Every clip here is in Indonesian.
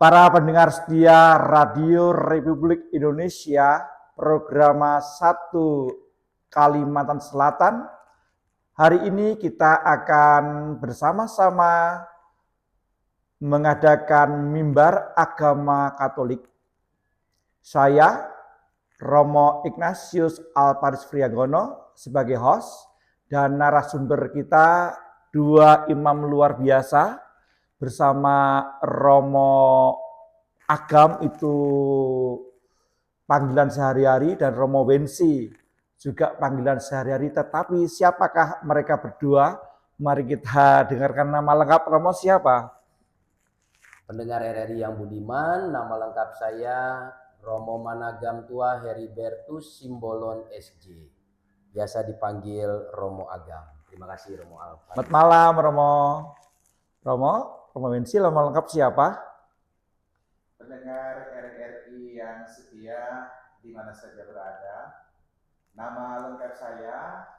Para pendengar setia Radio Republik Indonesia, program 1 Kalimantan Selatan. Hari ini kita akan bersama-sama mengadakan mimbar agama Katolik. Saya, Romo Ignatius Alparis Friagono sebagai host, dan narasumber kita dua imam luar biasa bersama Romo Agam itu panggilan sehari-hari dan Romo Wensi juga panggilan sehari-hari. Tetapi siapakah mereka berdua? Mari kita dengarkan nama lengkap. Romo siapa? Pendengar RRI yang budiman, nama lengkap saya Romo Managam Tua Heribertus Simbolon SJ. Biasa dipanggil Romo Agam. Terima kasih Romo Alfa. Selamat malam Romo. Romo Wensi, nama lengkap siapa? Pendengar RRI yang setia di mana saja berada, nama lengkap saya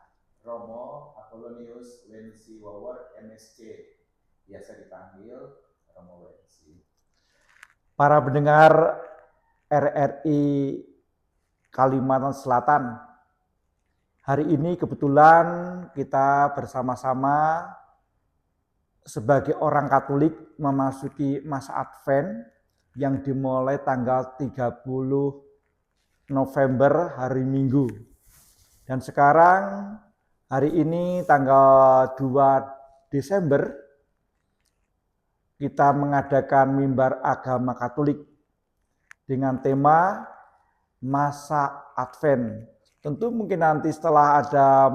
Romo Apolonius Wensi Wawor MSC, biasa dipanggil Romo Wensi. Para pendengar RRI Kalimantan Selatan, hari ini kebetulan kita bersama-sama sebagai orang Katolik memasuki masa Advent yang dimulai tanggal 30 November hari Minggu. Dan sekarang hari ini tanggal 2 Desember kita mengadakan mimbar agama Katolik dengan tema masa Advent. Tentu mungkin nanti setelah ada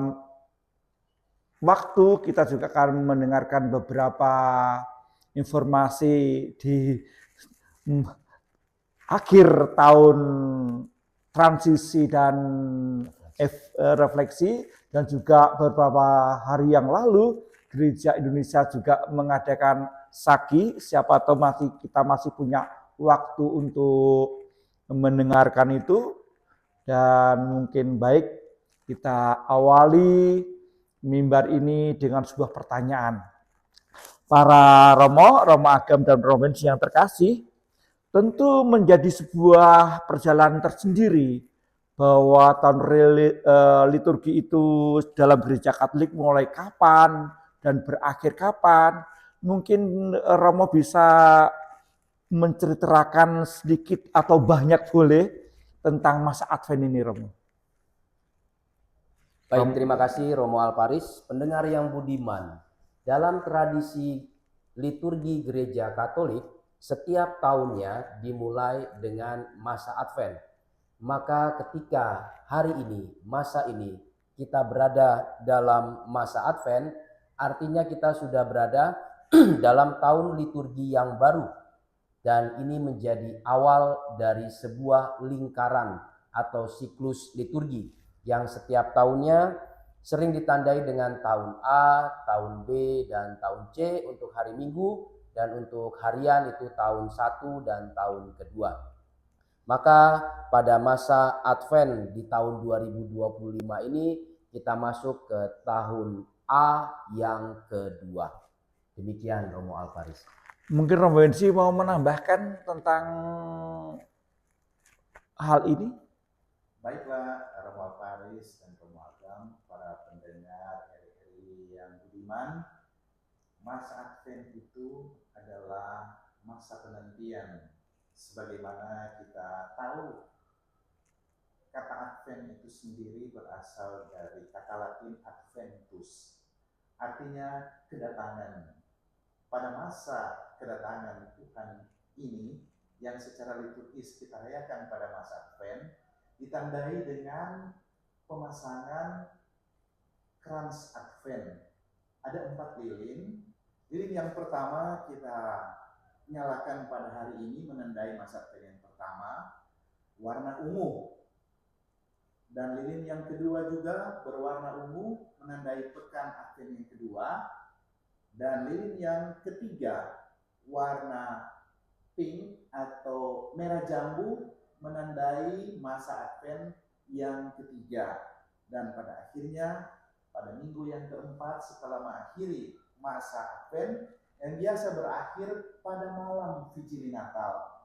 waktu kita juga akan mendengarkan beberapa informasi di akhir tahun transisi dan refleksi, dan juga beberapa hari yang lalu Gereja Indonesia juga mengadakan Saki. Siapa tahu kita masih punya waktu untuk mendengarkan itu. Dan mungkin baik kita awali mimbar ini dengan sebuah pertanyaan. Para Romo Agam dan Romo Wensi yang terkasih, tentu menjadi sebuah perjalanan tersendiri bahwa tahun liturgi itu dalam gereja Katolik mulai kapan dan berakhir kapan. Mungkin Romo bisa menceritakan sedikit atau banyak boleh tentang masa Advent ini, Romo. Baik, terima kasih Romo Alparis. Pendengar yang budiman, dalam tradisi liturgi gereja Katolik, setiap tahunnya dimulai dengan masa Advent. Maka ketika hari ini, masa ini, kita berada dalam masa Advent, artinya kita sudah berada dalam tahun liturgi yang baru. Dan ini menjadi awal dari sebuah lingkaran atau siklus liturgi yang setiap tahunnya sering ditandai dengan tahun A, tahun B, dan tahun C untuk hari Minggu, dan untuk harian itu tahun 1 dan tahun kedua. Maka pada masa Advent di tahun 2025 ini kita masuk ke tahun A yang kedua. Demikian Romo Alparis. Mungkin Romo Wensi mau menambahkan tentang hal ini? Baiklah Romo Alparis dan Romo Agam, para pendengar RRI yang budiman, masa Advent itu adalah masa penantian. Sebagaimana kita tahu, kata Advent itu sendiri berasal dari kata Latin adventus, artinya kedatangan. Pada masa kedatangan Tuhan ini yang secara liturgis kita rayakan pada masa Advent, ditandai dengan pemasangan krans Advent. Ada 4 lilin. Lilin yang pertama kita nyalakan pada hari ini menandai masa Advent yang pertama, warna ungu. Dan lilin yang kedua juga berwarna ungu menandai pekan Advent yang kedua. Dan lilin yang ketiga warna pink atau merah jambu menandai masa Advent yang ketiga. Dan pada akhirnya pada minggu yang keempat setelah mengakhiri masa Advent, yang biasa berakhir pada malam Vigili Natal.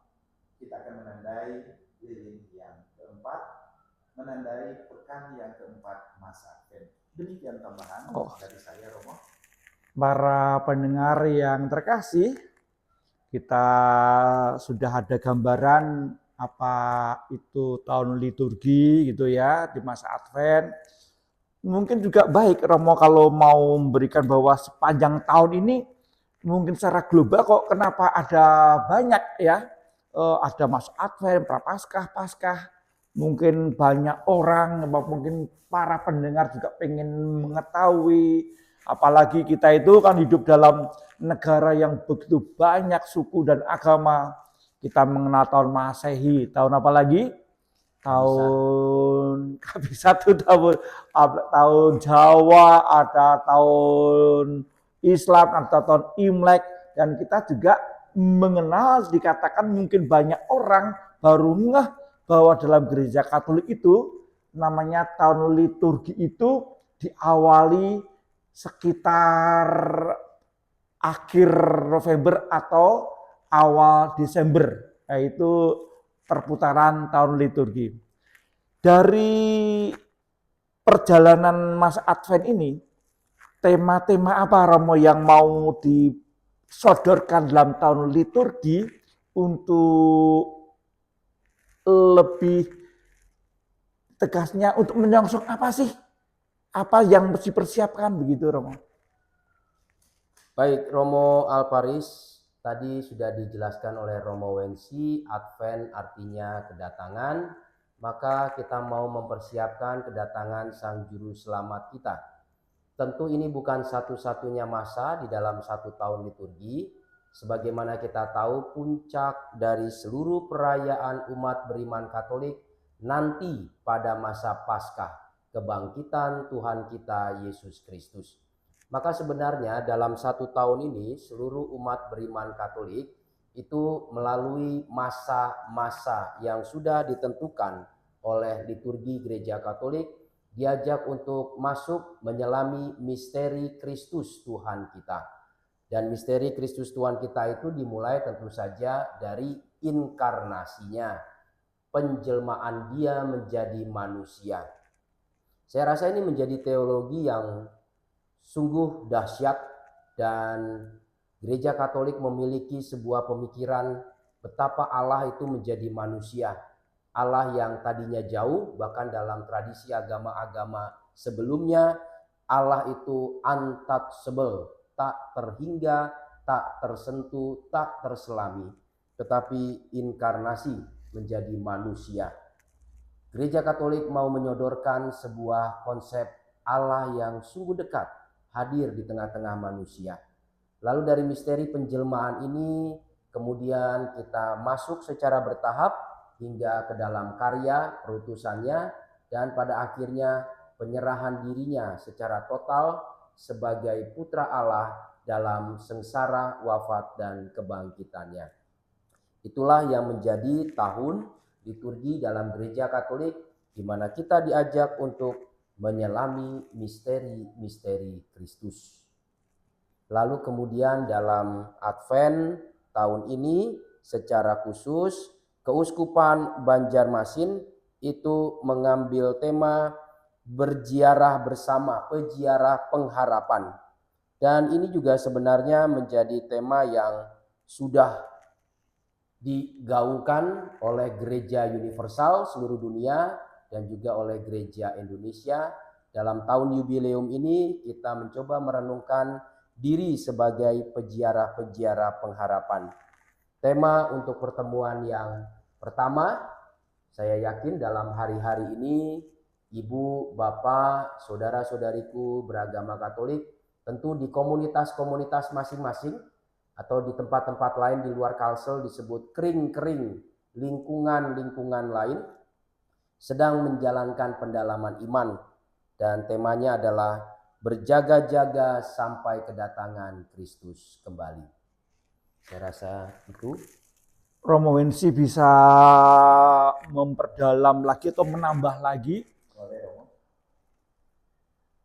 Kita akan menandai lilin yang keempat, menandai pekan yang keempat masa Advent. Demikian tambahan dari saya, Romo. Para pendengar yang terkasih, kita sudah ada gambaran apa itu tahun liturgi gitu ya di masa Advent. Mungkin juga baik Romo kalau mau memberikan bahwa sepanjang tahun ini mungkin secara global kok kenapa ada banyak ya, ada masa Advent, Prapaskah, Paskah, mungkin banyak orang, mungkin para pendengar juga pengen mengetahui, apalagi kita itu kan hidup dalam negara yang begitu banyak suku dan agama. Kita mengenal tahun Masehi, tahun apa lagi? Tahun Kabisatu, tahun Jawa, ada tahun Islam, ada tahun Imlek, dan kita juga mengenal, dikatakan mungkin banyak orang baru ngeh bahwa dalam gereja Katolik itu namanya tahun liturgi itu diawali sekitar akhir November atau awal Desember, yaitu perputaran tahun liturgi. Dari perjalanan masa Advent ini, tema-tema apa Romo yang mau disodorkan dalam tahun liturgi untuk lebih tegasnya untuk menyongsong apa sih? Apa yang mesti persiapkan begitu Romo? Baik, Romo Alparis, tadi sudah dijelaskan oleh Romo Wensi, Advent artinya kedatangan, maka kita mau mempersiapkan kedatangan Sang Juru Selamat kita. Tentu ini bukan satu-satunya masa di dalam satu tahun liturgi, sebagaimana kita tahu puncak dari seluruh perayaan umat beriman Katolik nanti pada masa Paskah, kebangkitan Tuhan kita Yesus Kristus. Maka sebenarnya dalam satu tahun ini seluruh umat beriman Katolik itu melalui masa-masa yang sudah ditentukan oleh liturgi Gereja Katolik diajak untuk masuk menyelami misteri Kristus Tuhan kita. Dan misteri Kristus Tuhan kita itu dimulai tentu saja dari inkarnasinya, penjelmaan Dia menjadi manusia. Saya rasa ini menjadi teologi yang sungguh dahsyat, dan Gereja Katolik memiliki sebuah pemikiran betapa Allah itu menjadi manusia. Allah yang tadinya jauh, bahkan dalam tradisi agama-agama sebelumnya Allah itu untouchable, tak terhingga, tak tersentuh, tak terselami, tetapi inkarnasi menjadi manusia. Gereja Katolik mau menyodorkan sebuah konsep Allah yang sungguh dekat, hadir di tengah-tengah manusia. Lalu dari misteri penjelmaan ini kemudian kita masuk secara bertahap hingga ke dalam karya perutusannya, dan pada akhirnya penyerahan dirinya secara total sebagai putra Allah dalam sengsara, wafat, dan kebangkitannya. Itulah yang menjadi tahun liturgi dalam Gereja Katolik, di mana kita diajak untuk menyelami misteri-misteri Kristus. Lalu kemudian dalam Advent tahun ini secara khusus Keuskupan Banjarmasin itu mengambil tema berziarah bersama, peziarah pengharapan. Dan ini juga sebenarnya menjadi tema yang sudah digaungkan oleh Gereja Universal seluruh dunia dan juga oleh Gereja Indonesia. Dalam tahun jubileum ini kita mencoba merenungkan diri sebagai peziarah-peziarah pengharapan. Tema untuk pertemuan yang pertama, saya yakin dalam hari-hari ini Ibu, Bapak, saudara-saudariku beragama Katolik tentu di komunitas-komunitas masing-masing atau di tempat-tempat lain di luar Kalsel disebut kering-kering, lingkungan-lingkungan lain sedang menjalankan pendalaman iman, dan temanya adalah berjaga-jaga sampai kedatangan Kristus kembali. Saya rasa itu. Romo Wensi bisa memperdalam lagi atau menambah lagi? Boleh Romo.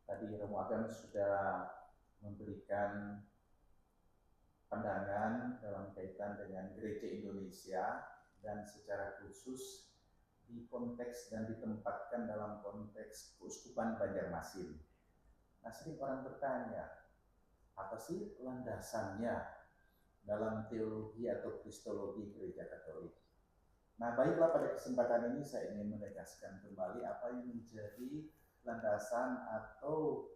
Tadi Romo Agam sudah memberikan pandangan dalam kaitan dengan gereja Indonesia dan secara khusus di konteks dan ditempatkan dalam konteks Keuskupan Banjarmasin. Nah, sering orang bertanya, apa sih landasannya dalam teologi atau kristologi gereja Katolik? Nah, baiklah, pada kesempatan ini saya ingin menegaskan kembali apa yang menjadi landasan atau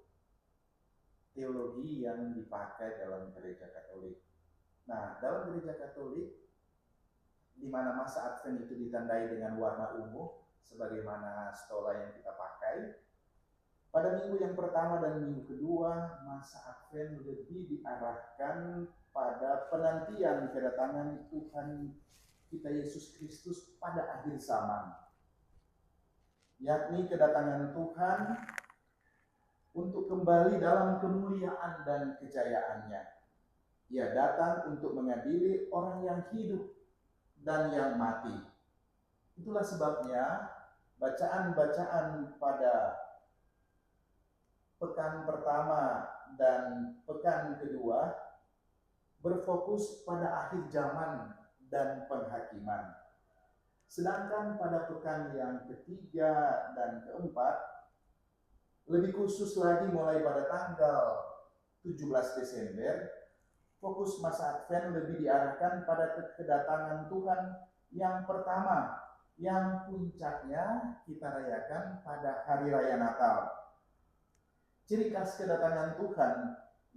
teologi yang dipakai dalam gereja Katolik. Nah, dalam gereja Katolik, di mana masa Advent itu ditandai dengan warna ungu, sebagaimana stola yang kita pakai, pada minggu yang pertama dan minggu kedua, masa Advent lebih diarahkan pada penantian kedatangan Tuhan kita Yesus Kristus pada akhir zaman, yakni kedatangan Tuhan untuk kembali dalam kemuliaan dan kejayaannya. Ia datang untuk mengadili orang yang hidup dan yang mati. Itulah sebabnya bacaan-bacaan pada pekan pertama dan pekan kedua berfokus pada akhir zaman dan penghakiman. Sedangkan pada pekan yang ketiga dan keempat, lebih khusus lagi mulai pada tanggal 17 Desember, fokus masa Advent lebih diarahkan pada kedatangan Tuhan yang pertama, yang puncaknya kita rayakan pada Hari Raya Natal. Ciri khas kedatangan Tuhan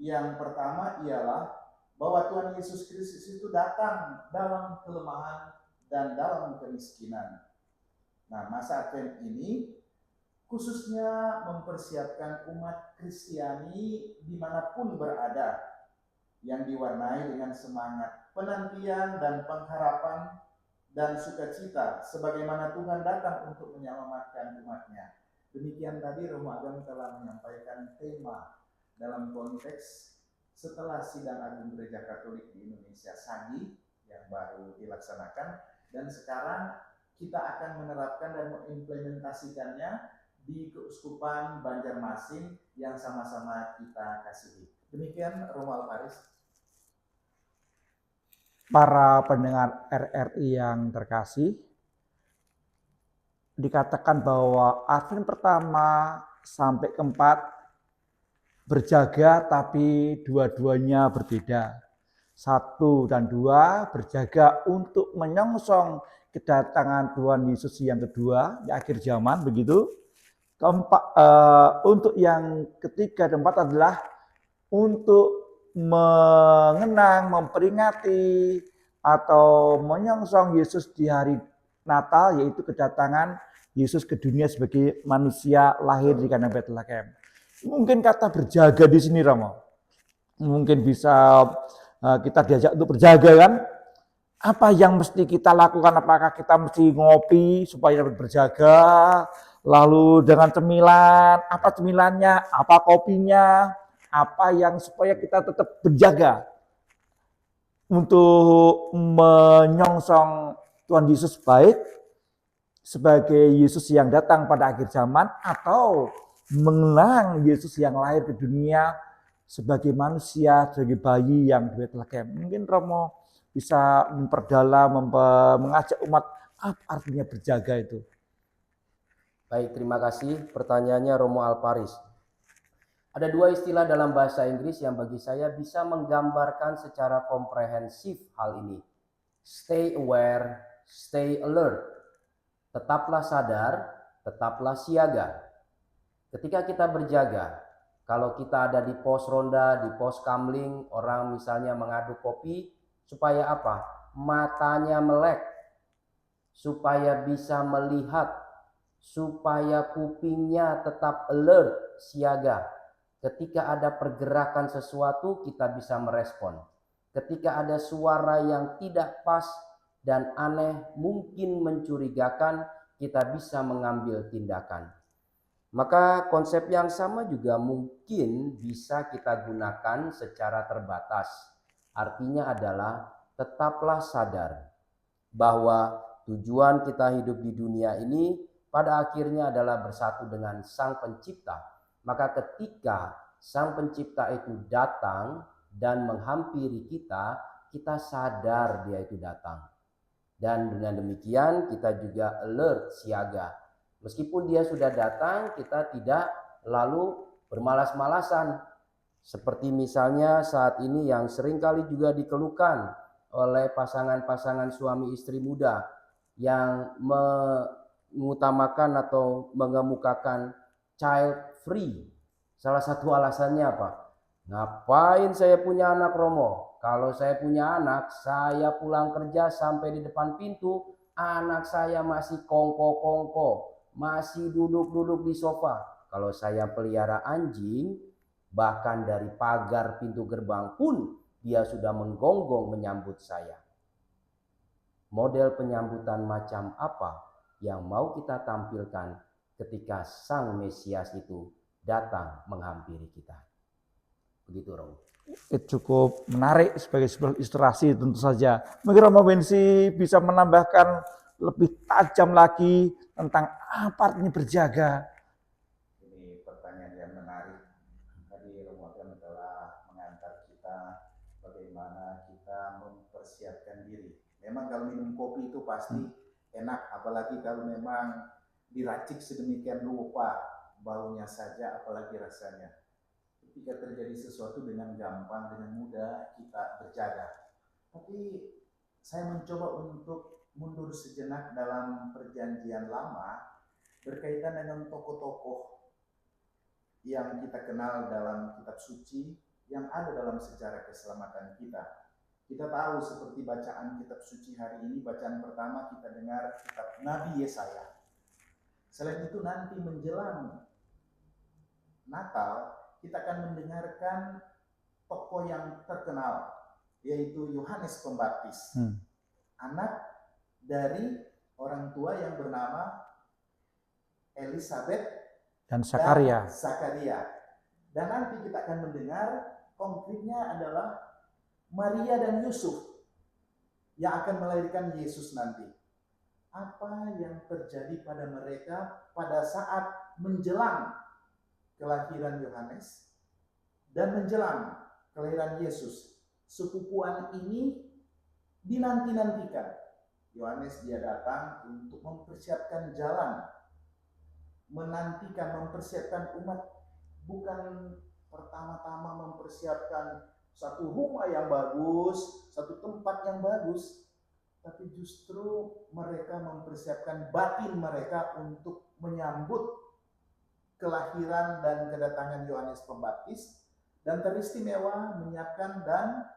yang pertama ialah bahwa Tuhan Yesus Kristus itu datang dalam kelemahan dan dalam kemiskinan. Nah, masa Advent ini khususnya mempersiapkan umat Kristiani dimanapun berada, yang diwarnai dengan semangat penantian dan pengharapan dan sukacita sebagaimana Tuhan datang untuk menyelamatkan umatnya. Demikian tadi Romo Agam telah menyampaikan tema dalam konteks setelah Sidang Agung Gereja Katolik di Indonesia SAGI yang baru dilaksanakan, dan sekarang kita akan menerapkan dan mengimplementasikannya di Keuskupan Banjarmasin yang sama-sama kita kasihi. Demikian Romo Alparis. Para pendengar RRI yang terkasih, dikatakan bahwa Advent pertama sampai keempat berjaga tapi dua-duanya berbeda. 1 dan 2 berjaga untuk menyongsong kedatangan Tuhan Yesus yang kedua di akhir zaman, begitu. Untuk yang ketiga dan 4 adalah untuk mengenang, memperingati atau menyongsong Yesus di hari Natal, yaitu kedatangan Yesus ke dunia sebagai manusia lahir di kandang Betlehem. Mungkin kata berjaga di sini, Romo, mungkin bisa kita diajak untuk berjaga, kan? Apa yang mesti kita lakukan? Apakah kita mesti ngopi supaya dapat berjaga? Lalu dengan cemilan, apa cemilannya? Apa kopinya? Apa yang supaya kita tetap berjaga untuk menyongsong Tuhan Yesus baik sebagai Yesus yang datang pada akhir zaman, atau mengenang Yesus yang lahir ke dunia sebagai manusia, sebagai bayi yang di Betlehem. Mungkin Romo bisa memperdalam, mengajak umat apa artinya berjaga itu. Baik, terima kasih. Pertanyaannya Romo Alparis. Ada 2 istilah dalam bahasa Inggris yang bagi saya bisa menggambarkan secara komprehensif hal ini. Stay aware, stay alert. Tetaplah sadar, tetaplah siaga. Ketika kita berjaga, kalau kita ada di pos ronda, di pos kamling, orang misalnya mengaduk kopi, supaya apa? Matanya melek, supaya bisa melihat, supaya kupingnya tetap alert, siaga. Ketika ada pergerakan sesuatu, kita bisa merespon. Ketika ada suara yang tidak pas dan aneh, mungkin mencurigakan, kita bisa mengambil tindakan. Maka konsep yang sama juga mungkin bisa kita gunakan secara terbatas. Artinya adalah tetaplah sadar bahwa tujuan kita hidup di dunia ini pada akhirnya adalah bersatu dengan Sang Pencipta. Maka ketika Sang Pencipta itu datang dan menghampiri kita, kita sadar dia itu datang. Dan dengan demikian kita juga alert, siaga. Meskipun dia sudah datang, kita tidak lalu bermalas-malasan. Seperti misalnya saat ini yang seringkali juga dikeluhkan oleh pasangan-pasangan suami istri muda yang mengutamakan atau mengemukakan child free. Salah satu alasannya apa? Ngapain saya punya anak, Romo? Kalau saya punya anak, saya pulang kerja sampai di depan pintu, anak saya masih kongko-kongko, masih duduk-duduk di sofa. Kalau saya pelihara anjing, bahkan dari pagar pintu gerbang pun dia sudah menggonggong menyambut saya. Model penyambutan macam apa yang mau kita tampilkan ketika Sang Mesias itu datang menghampiri kita? Begitu, Romo. Cukup menarik sebagai sebuah ilustrasi tentu saja. Mungkin Romo Wensi bisa menambahkan lebih tajam lagi tentang apa artinya berjaga. Ini pertanyaan yang menarik. Tadi Romo telah mengantar kita bagaimana kita mempersiapkan diri. Memang kalau minum kopi itu pasti enak, apalagi kalau memang diracik sedemikian rupa, baunya saja apalagi rasanya. Ketika terjadi sesuatu dengan gampang, dengan mudah kita berjaga. Tapi saya mencoba untuk mundur sejenak dalam perjanjian lama berkaitan dengan tokoh-tokoh yang kita kenal dalam kitab suci yang ada dalam sejarah keselamatan kita. Kita tahu seperti bacaan kitab suci hari ini, bacaan pertama kita dengar kitab Nabi Yesaya. Selain itu nanti menjelang Natal, kita akan mendengarkan tokoh yang terkenal, yaitu Yohanes Pembaptis. Anak dari orang tua yang bernama Elisabeth dan Zakaria. Dan nanti kita akan mendengar konkretnya adalah Maria dan Yusuf yang akan melahirkan Yesus nanti. Apa yang terjadi pada mereka pada saat menjelang kelahiran Yohanes dan menjelang kelahiran Yesus. Sepupuan ini dinanti-nantikan. Yohanes dia datang untuk mempersiapkan jalan, menantikan, mempersiapkan umat, bukan pertama-tama mempersiapkan satu rumah yang bagus, satu tempat yang bagus, tapi justru mereka mempersiapkan batin mereka untuk menyambut kelahiran dan kedatangan Yohanes Pembaptis, dan teristimewa menyiapkan dan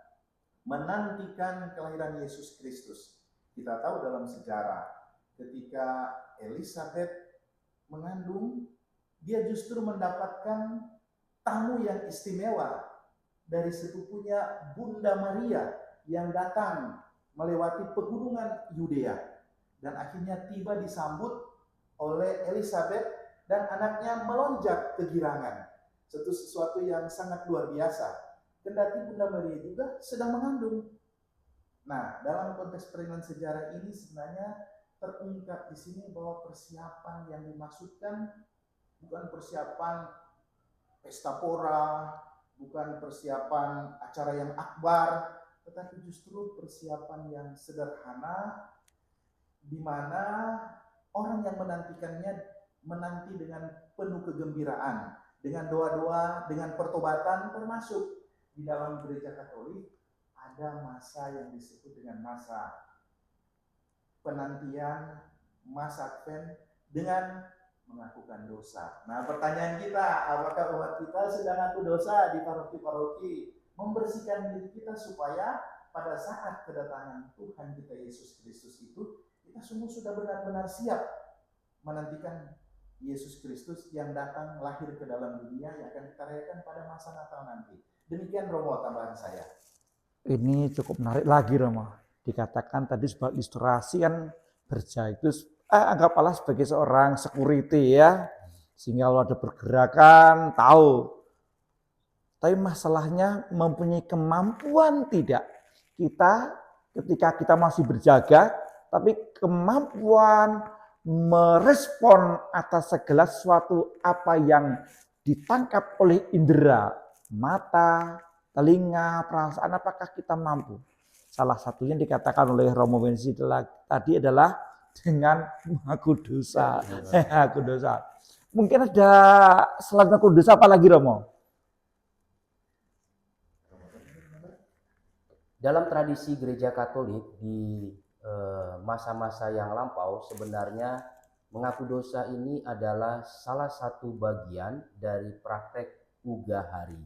menantikan kelahiran Yesus Kristus. Kita tahu dalam sejarah ketika Elisabeth mengandung, dia justru mendapatkan tamu yang istimewa dari sepupunya Bunda Maria yang datang melewati pegunungan Yudea dan akhirnya tiba disambut oleh Elisabeth dan anaknya melonjak kegirangan. Sesuatu yang sangat luar biasa. Kendati Bunda Maria juga sedang mengandung. Nah, dalam konteks perenungan sejarah ini sebenarnya terungkap di sini bahwa persiapan yang dimaksudkan bukan persiapan pesta pora, bukan persiapan acara yang akbar, tetapi justru persiapan yang sederhana di mana orang yang menantikannya menanti dengan penuh kegembiraan, dengan doa-doa, dengan pertobatan, termasuk di dalam gereja Katolik ada masa yang disebut dengan masa penantian, masa Advent dengan mengakukan dosa. Nah, pertanyaan kita, apakah umat kita sedang ngaku dosa di paroki-paroki, membersihkan diri kita supaya pada saat kedatangan Tuhan kita Yesus Kristus itu kita semua sudah benar-benar siap menantikan Yesus Kristus yang datang lahir ke dalam dunia yang akan kita rayakan pada masa Natal nanti. Demikian Romo tambahan saya. Ini cukup menarik lagi Romo. Dikatakan tadi sebagai ilustrasi kan berjaga itu anggaplah sebagai seorang security ya. Sehingga kalau ada pergerakan tahu. Tapi masalahnya mempunyai kemampuan tidak. Kita ketika kita masih berjaga tapi kemampuan merespon atas segala sesuatu apa yang ditangkap oleh indera, mata, telinga, perasaan, apakah kita mampu? Salah satunya dikatakan oleh Romo Wensi tadi adalah dengan mengaku dosa. Mengaku dosa. Mungkin ada selain mengaku dosa apa lagi, Romo? Dalam tradisi gereja Katolik di masa-masa yang lampau, sebenarnya mengaku dosa ini adalah salah satu bagian dari praktek ugahari.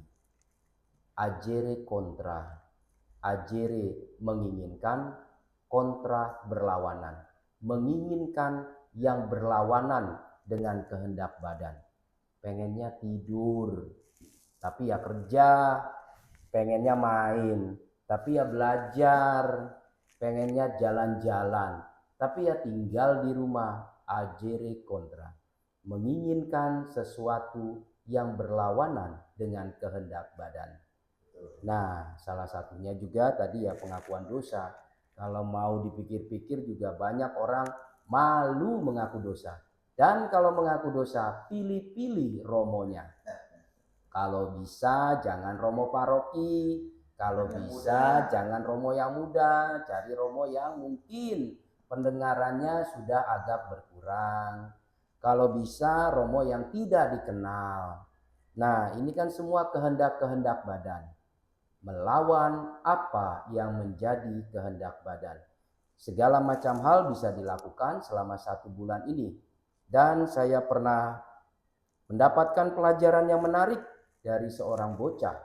Agere kontra. Agere menginginkan, kontra berlawanan. Menginginkan yang berlawanan dengan kehendak badan. Pengennya tidur, tapi ya kerja. Pengennya main, tapi ya belajar. Pengennya jalan-jalan, tapi ya tinggal di rumah. Agere kontra. Menginginkan sesuatu yang berlawanan dengan kehendak badan. Nah, salah satunya juga tadi ya pengakuan dosa. Kalau mau dipikir-pikir juga banyak orang malu mengaku dosa. Dan kalau mengaku dosa, pilih-pilih romonya. Kalau bisa jangan romo paroki. Kalau bisa jangan romo yang muda. Cari romo yang mungkin pendengarannya sudah agak berkurang. Kalau bisa romo yang tidak dikenal. Nah, ini kan semua kehendak-kehendak badan. Melawan apa yang menjadi kehendak badan. Segala macam hal bisa dilakukan selama 1 bulan ini. Dan saya pernah mendapatkan pelajaran yang menarik dari seorang bocah.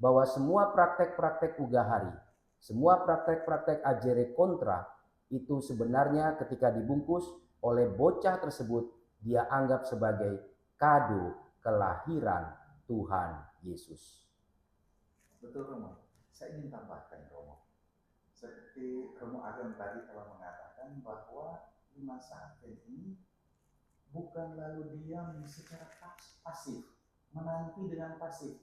Bahwa semua praktek-praktek ugahari, semua praktek-praktek agere kontra, itu sebenarnya ketika dibungkus oleh bocah tersebut, dia anggap sebagai kado kelahiran Tuhan Yesus. Betul, Romo. Saya ingin tambahkan, Romo. Seperti Romo Agam tadi telah mengatakan bahwa di masa Advent ini bukan lalu diam secara pasif, menanti dengan pasif.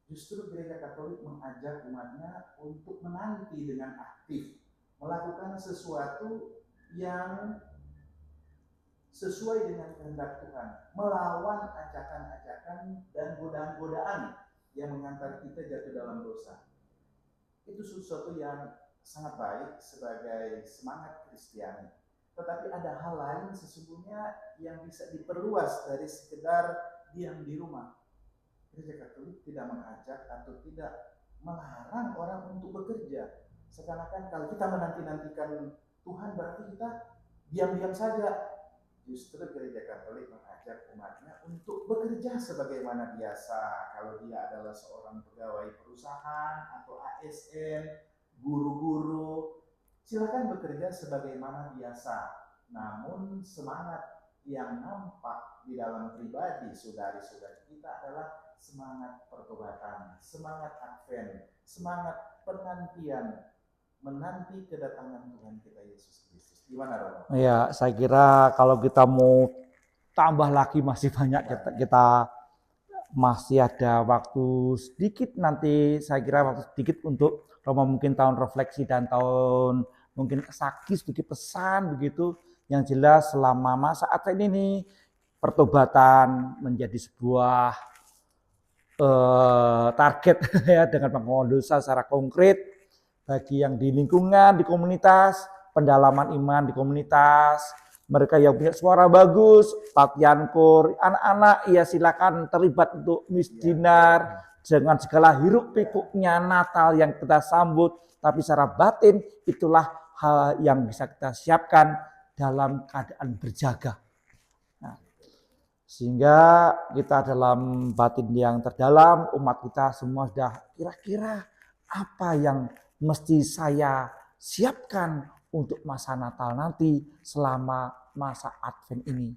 Justru gereja Katolik mengajak umatnya untuk menanti dengan aktif, melakukan sesuatu yang sesuai dengan kehendak Tuhan, melawan ajakan-ajakan dan godaan-godaan yang mengantar kita jatuh dalam dosa. Itu sesuatu yang sangat baik sebagai semangat Kristiani. Tetapi ada hal lain sesungguhnya yang bisa diperluas dari sekedar diam di rumah. Gereja Katolik tidak mengajak atau tidak melarang orang untuk bekerja. Seakan-akan kalau kita menanti-nantikan Tuhan berarti kita diam-diam saja. Justru gereja Katolik mengajak umatnya untuk bekerja sebagaimana biasa. Kalau dia adalah seorang pegawai perusahaan atau ASN, guru-guru, silakan bekerja sebagaimana biasa. Namun semangat yang nampak di dalam pribadi saudari-saudari kita adalah semangat pertobatan, semangat Advent, semangat penantian, menanti kedatangan Tuhan kita Yesus Kristus. Gimana, Romo? Ya, saya kira kalau kita mau tambah lagi masih banyak, kita masih ada waktu sedikit nanti, saya kira waktu sedikit untuk Romo mungkin tahun refleksi dan tahun mungkin Saki sedikit pesan begitu. Yang jelas selama masa Advent ini pertobatan menjadi sebuah target ya, dengan pengakuan dosa secara konkret bagi yang di lingkungan, di komunitas, pendalaman iman di komunitas, mereka yang punya suara bagus, latihan kur, anak-anak ya silakan terlibat untuk misdinar, dengan segala hiruk pikuknya Natal yang kita sambut, tapi secara batin itulah hal yang bisa kita siapkan dalam keadaan berjaga. Nah, sehingga kita dalam batin yang terdalam, umat kita semua sudah kira-kira apa yang mesti saya siapkan untuk masa Natal nanti selama masa Advent ini.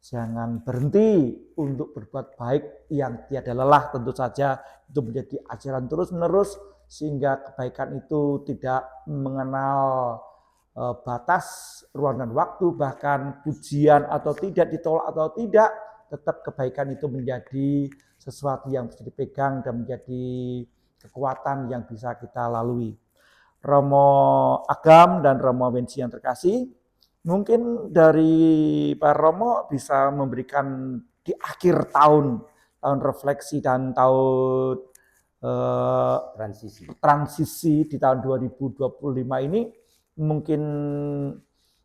Jangan berhenti untuk berbuat baik yang tiada lelah, tentu saja itu menjadi ajaran terus-menerus sehingga kebaikan itu tidak mengenal batas ruang dan waktu, bahkan pujian atau tidak, ditolak atau tidak, tetap kebaikan itu menjadi sesuatu yang bisa dipegang dan menjadi kekuatan yang bisa kita lalui. Romo Agam dan Romo Wensi yang terkasih, mungkin dari Pak Romo bisa memberikan di akhir tahun refleksi dan tahun transisi di tahun 2025 ini mungkin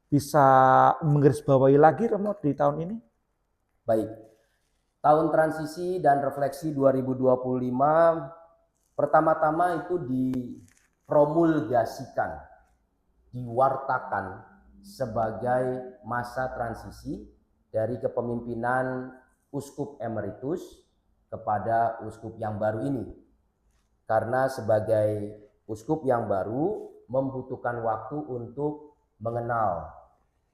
bisa menggarisbawahi lagi Romo di tahun ini? Baik, tahun transisi dan refleksi 2025 pertama-tama itu dipromulgasikan, diwartakan sebagai masa transisi dari kepemimpinan uskup emeritus kepada uskup yang baru ini. Karena sebagai uskup yang baru membutuhkan waktu untuk mengenal,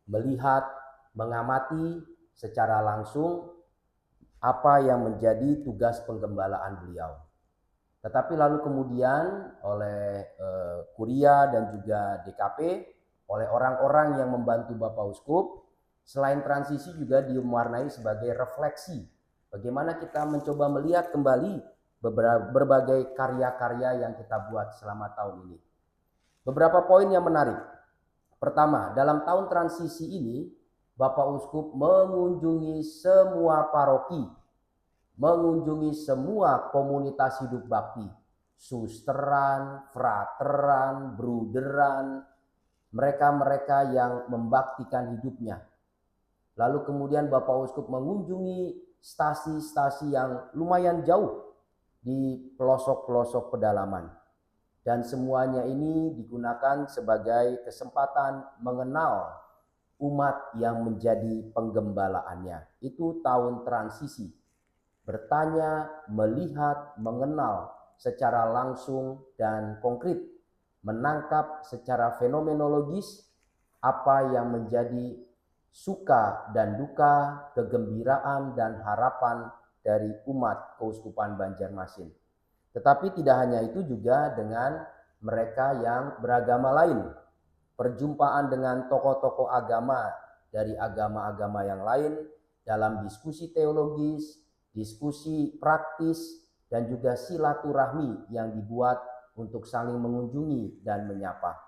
melihat, mengamati secara langsung apa yang menjadi tugas penggembalaan beliau. Tetapi lalu kemudian oleh Kuria dan juga DKP, oleh orang-orang yang membantu Bapak Uskup, selain transisi juga diwarnai sebagai refleksi. Bagaimana kita mencoba melihat kembali berbagai karya-karya yang kita buat selama tahun ini. Beberapa poin yang menarik. Pertama, dalam tahun transisi ini, Bapak Uskup mengunjungi semua paroki, mengunjungi semua komunitas hidup bakti, susteran, frateran, bruderan, mereka-mereka yang membaktikan hidupnya. Lalu kemudian Bapak Uskup mengunjungi stasi-stasi yang lumayan jauh di pelosok-pelosok pedalaman. Dan semuanya ini digunakan sebagai kesempatan mengenal umat yang menjadi penggembalaannya. Itu tahun transisi. Bertanya, melihat, mengenal secara langsung dan konkret. Menangkap secara fenomenologis apa yang menjadi suka dan duka, kegembiraan dan harapan dari umat Keuskupan Banjarmasin. Tetapi tidak hanya itu, juga dengan mereka yang beragama lain. Perjumpaan dengan tokoh-tokoh agama dari agama-agama yang lain dalam diskusi teologis, diskusi praktis, dan juga silaturahmi yang dibuat untuk saling mengunjungi dan menyapa.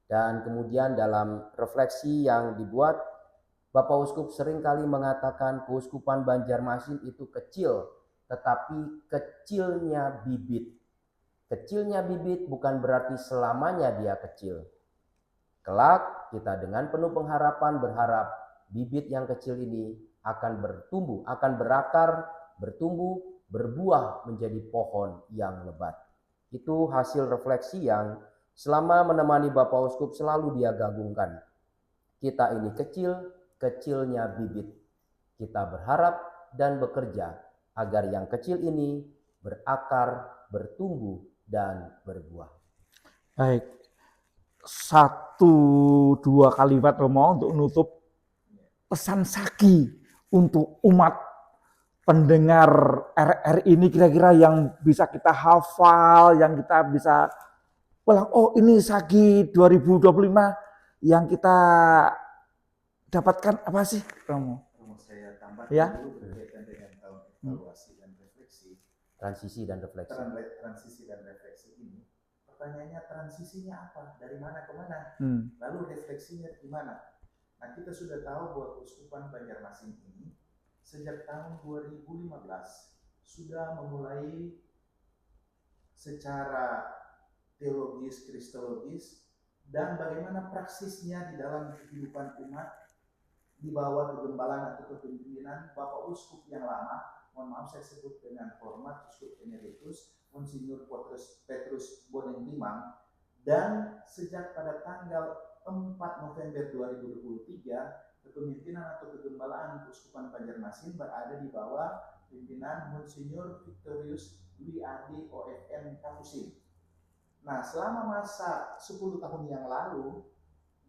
Dan kemudian dalam refleksi yang dibuat, Bapak Uskup seringkali mengatakan Keuskupan Banjarmasin itu kecil, tetapi kecilnya bibit. Kecilnya bibit bukan berarti selamanya dia kecil. Kelak kita dengan penuh pengharapan berharap bibit yang kecil ini akan bertumbuh, akan berakar, bertumbuh, berbuah menjadi pohon yang lebat. Itu hasil refleksi yang selama menemani Bapak Uskup selalu dia gabungkan. Kita ini kecil, kecilnya bibit. Kita berharap dan bekerja agar yang kecil ini berakar, bertumbuh, dan berbuah. Baik, 1-2 kalimat Romo untuk menutup pesan Sagi untuk umat pendengar RR ini, kira-kira yang bisa kita hafal, yang kita bisa ulang, oh ini Sagi 2025 yang kita dapatkan apa sih Romo? Saya tambah Ya. dulu berkaitan dengan tahun evaluasi dan refleksi. Transisi dan refleksi. Transisi dan refleksi ini, pertanyaannya transisinya apa? Dari mana ke mana? Lalu refleksinya gimana? Nah, kita sudah tahu bahwa Keuskupan Banjarmasin ini sejak tahun 2015 sudah memulai secara teologis, kristologis, dan bagaimana praksisnya di dalam kehidupan umat di bawah kegembalaan atau kepemimpinan Bapak Uskup yang lama, mohon maaf saya sebut dengan hormat Uskup Emeritus Monsinyur Petrus Boneng-Limang, dan sejak pada tanggal 4 November 2023 kepemimpinan atau kegembalaan Keuskupan Banjarmasin berada di bawah pimpinan Monsinyur Victorius Louis Ardi OFM Kapusin. Nah, selama masa 10 tahun yang lalu,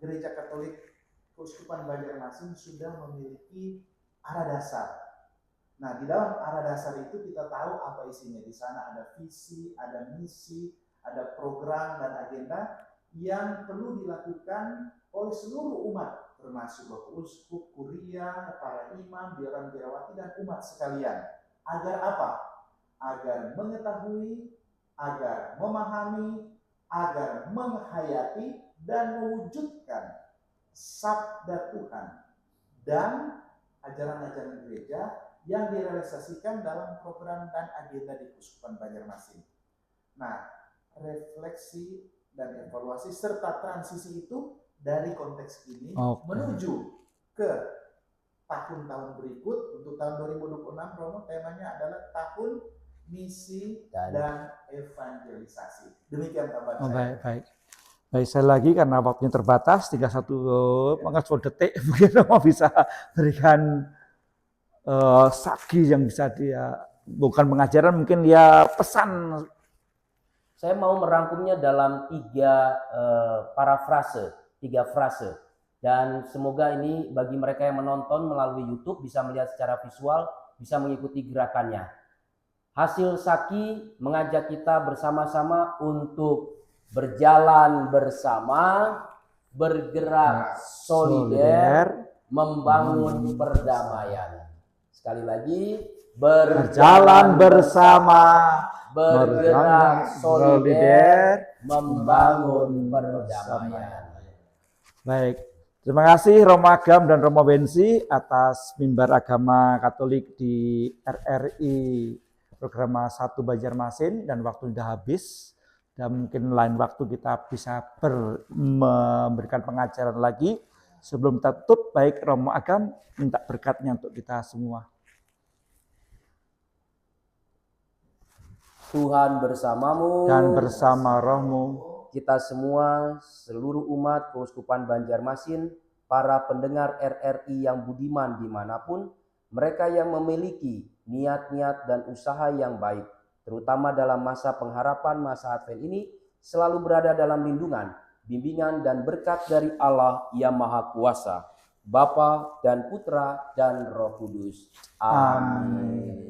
Gereja Katolik Keuskupan Banjarmasin sudah memiliki arah dasar. Nah, di dalam arah dasar itu kita tahu apa isinya. Di sana ada visi, ada misi, ada program dan agenda yang perlu dilakukan oleh seluruh umat, termasuk Bapak Uskup, Kuria, para imam, biarawati, dan umat sekalian. Agar apa? Agar mengetahui, agar memahami, agar menghayati, dan mewujudkan sabda Tuhan dan ajaran-ajaran gereja yang direalisasikan dalam program dan agenda di Keuskupan Banjarmasin. Nah, refleksi dan evaluasi serta transisi itu dari konteks ini menuju ke tahun-tahun berikut. Untuk tahun 2026, Romo, temanya adalah tahun misi dan evangelisasi. Demikian tambahan saya. Baik, saya lagi karena waktunya terbatas, 10 detik, mungkin Romo bisa berikan sagi yang bisa dia, bukan pengajaran, mungkin dia pesan. Saya mau merangkumnya dalam 3 frase. Dan semoga ini bagi mereka yang menonton melalui YouTube bisa melihat secara visual, bisa mengikuti gerakannya. Hasil Saki mengajak kita bersama-sama untuk berjalan bersama, bergerak solider, membangun perdamaian. Sekali lagi, berjalan bersama, bergerak solider, membangun perdamaian. Baik, terima kasih Romo Agam dan Romo Wensi atas mimbar agama Katolik di RRI Programa 1 Banjarmasin, dan waktu sudah habis dan mungkin lain waktu kita bisa memberikan pengajaran lagi. Sebelum kita tutup, baik Romo Agam minta berkatnya untuk kita semua. Tuhan bersamamu Dan bersama rohmu, kita semua, seluruh umat Keuskupan Banjarmasin, para pendengar RRI yang budiman dimanapun, mereka yang memiliki niat-niat dan usaha yang baik, terutama dalam masa pengharapan masa Advent ini, selalu berada dalam lindungan, bimbingan dan berkat dari Allah yang Maha Kuasa, Bapa dan Putra dan Roh Kudus. Amin.